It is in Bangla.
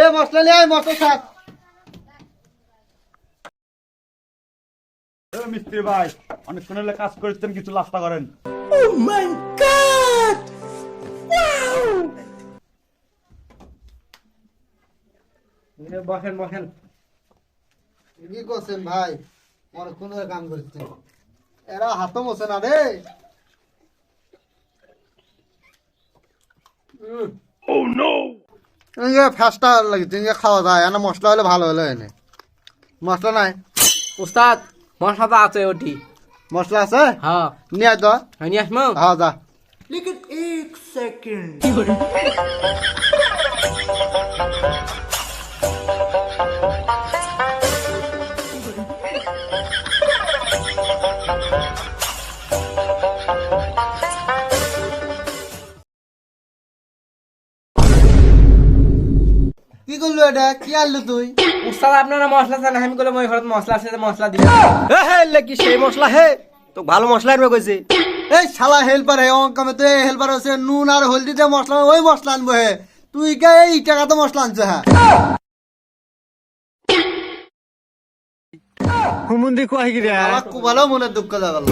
এ মশলা নিয়ে আয়, মশলা শাক। মিস্ত্রি ভাই অনেকক্ষণ হলে কাজ করছেন, কিছু নাস্তা করেন। বসেন বসেন। কি করছেন ভাই? অনেকক্ষণ ধরে কাম করছেন, এরা হাতও মোছে না রে। ফাস্টা লাগছে, খাওয়া যায় না, মশলা হলে ভালো হলো। এনে মশলা নাই উস্তাদ, মশলা তো আছে ওটি। মশলা আছে? হ্যাঁ, নিয়ে আয় তো। নিয়ে আসমো। হ্যাঁ যা। কি করলো এটা? কি আনলো তুই? উস্তাদ আপনারা মশলা চান, আমি বললাম ওই ঘরে মশলা আছে, মশলা দিবে। কি সেই মশলা হে তো ভালো মশলা আনবে কইছে। এই শালা হেল্পার হে, অঙ্কামে তো হেল্পার আছে, নুন আর হলদি দিয়ে মশলা, ওই মশলা আনবো হে। তুই কে এই টাকা তো মশলা আনছো? হ্যাঁ হুমুন্দি কয় কি রে? আমার খুব ভালো মনে দুঃখ জাগাল।